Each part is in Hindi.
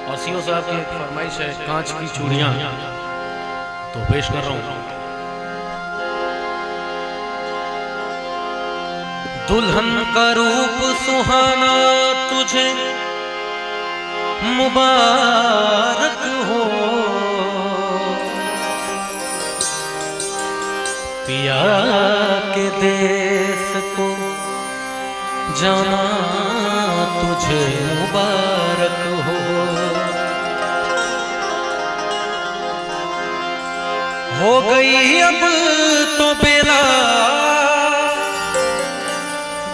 और सीओ साहब की एक फरमाइश है कांच की चूड़ियां, तो पेश कर रहा हूं। दुल्हन का रूप सुहाना तुझे मुबारक हो, पिया के देश को जाना तुझे मुबारक हो गई अब तो बेला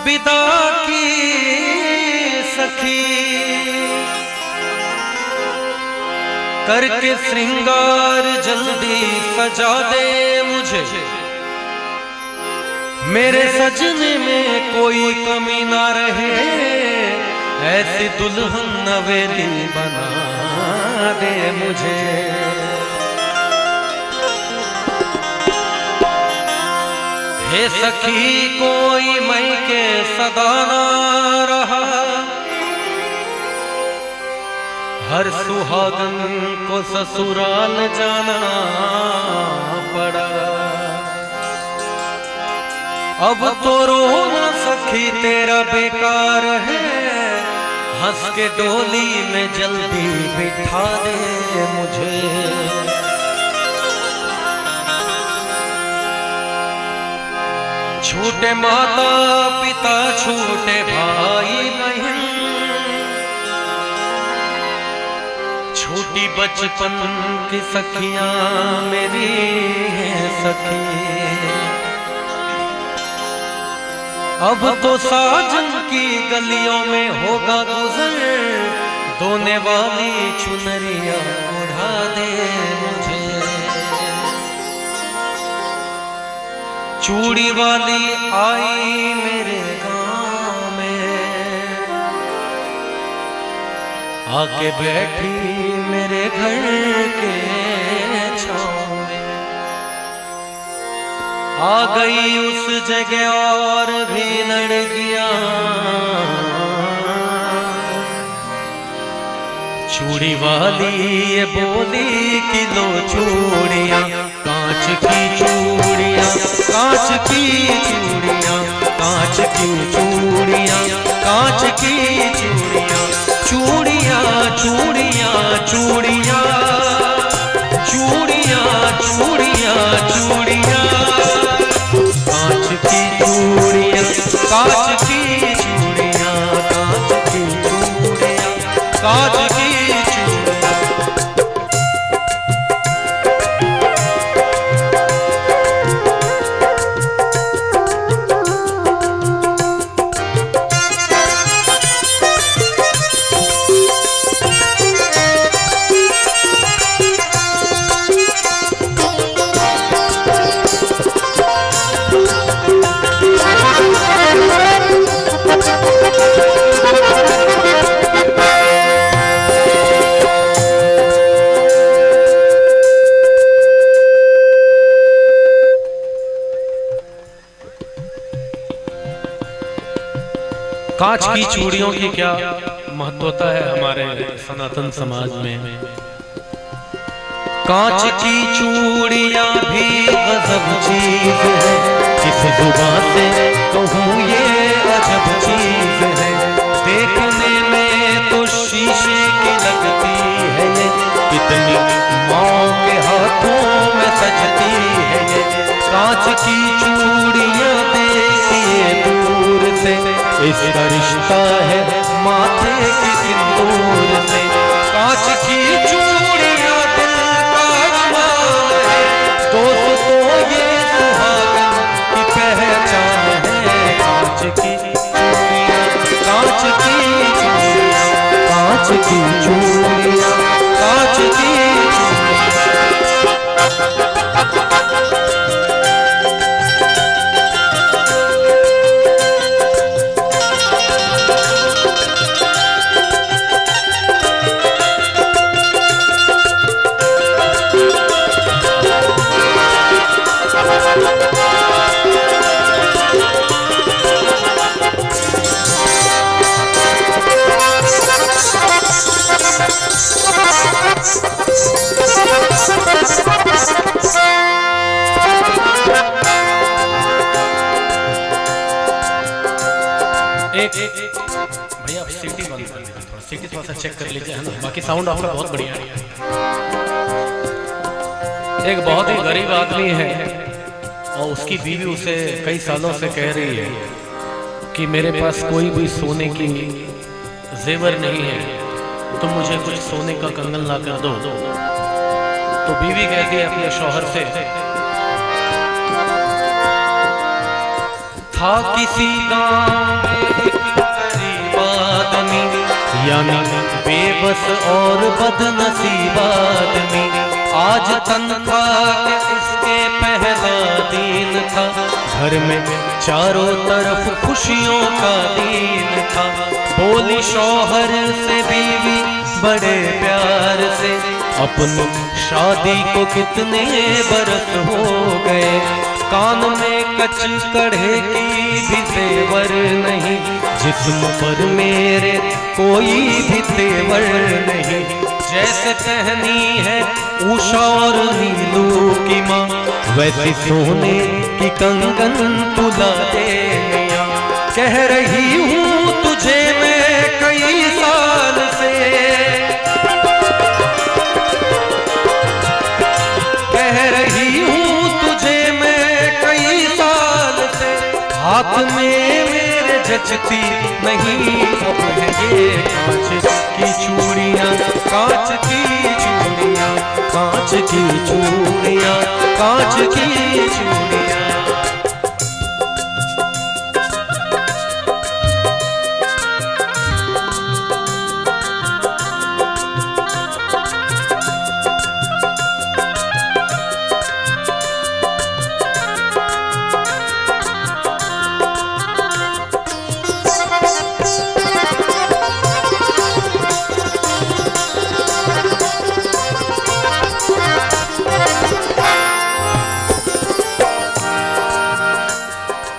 विदा की सखी, करके श्रृंगार जल्दी सजा दे मुझे, मेरे सजने में कोई कमी ना रहे, ऐसी दुल्हन नवेली बना दे मुझे। हे सखी कोई मई के सदा ना रहा, हर सुहागन को ससुराल जाना पड़ा, अब तो रोना सखी तेरा बेकार है, हंस के डोली में जल्दी बिठा दे मुझे। छूटे माता पिता छूटे भाई बहन, छोटी बचपन की सखियां मेरी सखी, अब तो साजन की गलियों में होगा गुजर, दोने वाली चुनरिया उड़ा दे मुझे। चूड़ी वाली आई मेरे गांव में, आके बैठी मेरे घर के छांव में, आ गई उस जगह और भी लड़कियां, चूड़ी वाली ये बोली कि लो चूड़ियां, कांच की चूड़ियां, कांच की चूड़ियां, कांच की चूड़ियां, कांच की चूड़ियां, चूड़ियां चूड़ियां चूड़ियां चूड़ियां चूड़ियां चूड़ियां, कांच की चूड़ियां, कांच की चूड़ियां, कांच की चूड़ियां, कांच की चूड़ियां। कांच की चूड़ियों की क्या महत्वता है हमारे सनातन समाज में। कांच की चूड़ियां भी गजब चीज है, किस जुबान से कहूँ ये अजब चीज है, देखने में तो शीशे की लगती है ये, कितनी माँ के हाथों में सजती है ये, कांच की चूड़ियां देखिए दूर से, इसका रिश्ता है माथे के सिंदूर से, कांच की चूड़ियां दिल का अरमान है, दोस्तों ये सुहागन की पहचान है, कांच की चूड़ियां, कांच की चूड़ियां, कांच की चूड़ियां, कांच की चूड़ियां। की थोड़ा सा चेक कर लीजिए, है ना। बाकी साउंड आपका बहुत बढ़िया है। एक बहुत ही गरीब आदमी है और उसकी बीवी उसे कई सालों से कह रही है कि मेरे पास कोई भी सोने की जेवर नहीं है, तुम मुझे कुछ सोने का कंगन ला कर दो। तो बीवी कहती है अपने शौहर से, था किसी गांव में एक गरीब आदमी, यानी बेबस और बदनसीब आदमी। आज तनख्वाह के इसके पहला दिन था, घर में चारों तरफ खुशियों का दिन था। बोली शौहर से बीवी बड़े प्यार से, अपनी शादी को कितने बरस हो गए, कान में कच कढ़े की भी तेवर नहीं, जिस्म पर मेरे कोई भी तेवर नहीं। जैसे पहनी है उषा और नीलू की माँ, वैसे सोने की कंगन तुला दे मियां। कह रही हूँ तुझे मैं कई साल से, कह रही हूँ तुझे मैं कई साल से, हाथ में मेरे जचती नहीं अब है ये कांच की चूड़ियाँ, कांच की चूड़ियाँ, कांच की चूड़ियाँ, कांच की चूड़ियाँ।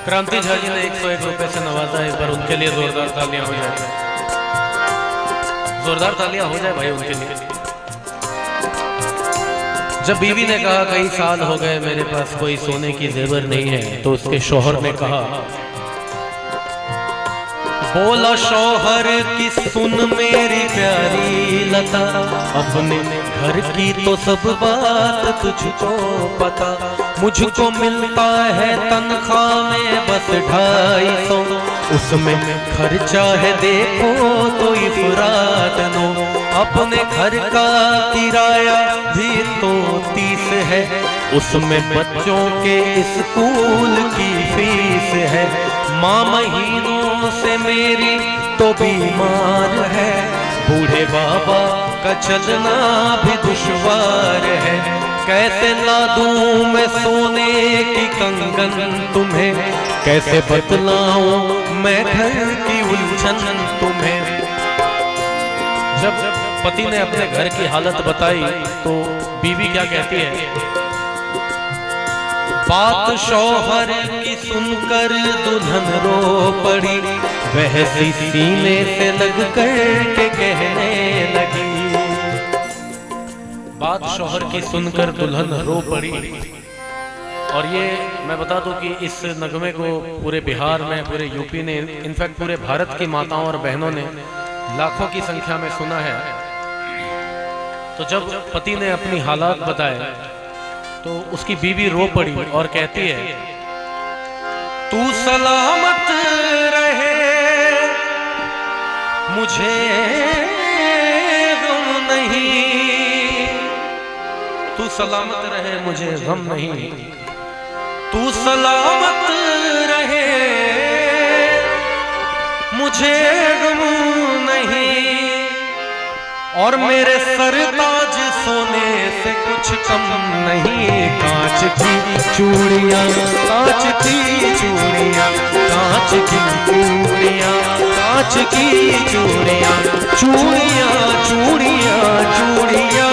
क्रांति झा जी ने 101 रुपए से नवाजा, एक बार उनके लिए जोरदार तालियां हो जाए, जोरदार तालियां हो जाए भाई उनके लिए। जब बीवी ने कहा कई साल हो गए मेरे पास कोई सोने की जेवर नहीं है, तो उसके शौहर ने कहा, बोला शौहर की सुन मेरी प्यारी लता, अपने घर की तो सब बात तुझको पता। मुझको मिलता है तनख्वाह में बस 250, उसमें खर्चा है देखो तो इफरात नो। अपने घर का किराया भी तो 30 है, उसमें बच्चों के स्कूल की फीस है। माँ महीनों से मेरी तो बीमार है, बूढ़े बाबा का चलना भी दुश्वार है। कैसे ला दूं मैं सोने की कंगन तुम्हें, कैसे बतलाऊं मैं घर की उलझन तुम्हें। जब पति ने अपने घर की हालत बताई तो बीवी क्या कहती है, बात शौहर की सुनकर दुल्हन रो पड़ी, वह सीने से लग कर के कहने लगी। बात शौहर की सुनकर दुल्हन रो पड़ी। और ये मैं बता दूं कि इस नगमे को पूरे बिहार में, पूरे यूपी ने, इनफैक्ट पूरे भारत की माताओं और बहनों ने लाखों की संख्या में सुना है। तो जब पति ने अपनी हालात बताए तो उसकी बीवी रो पड़ी और कहती है, तू सलामत रहे मुझे गम नहीं, तू सलामत रहे मुझे गम नहीं, तू सलामत रहे मुझे गम नहीं। और मेरे सरताज सोने से कुछ कम नहीं। कांच की चूड़ियाँ, कांच की चूड़ियाँ, कांच की चूड़ियाँ, कांच की चूड़ियाँ, चूड़ियाँ चूड़ियाँ चूड़ियाँ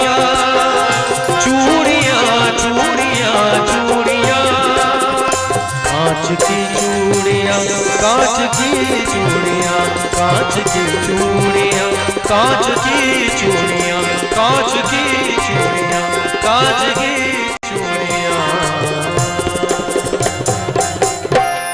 चूड़ियाँ चूड़ियाँ चूड़ियाँ, कांच की चूड़ियाँ, कांच की चूड़ियाँ, कांच की चूड़ियाँ, कांच की चूड़ियाँ, कांच की चूड़ियाँ, कांच की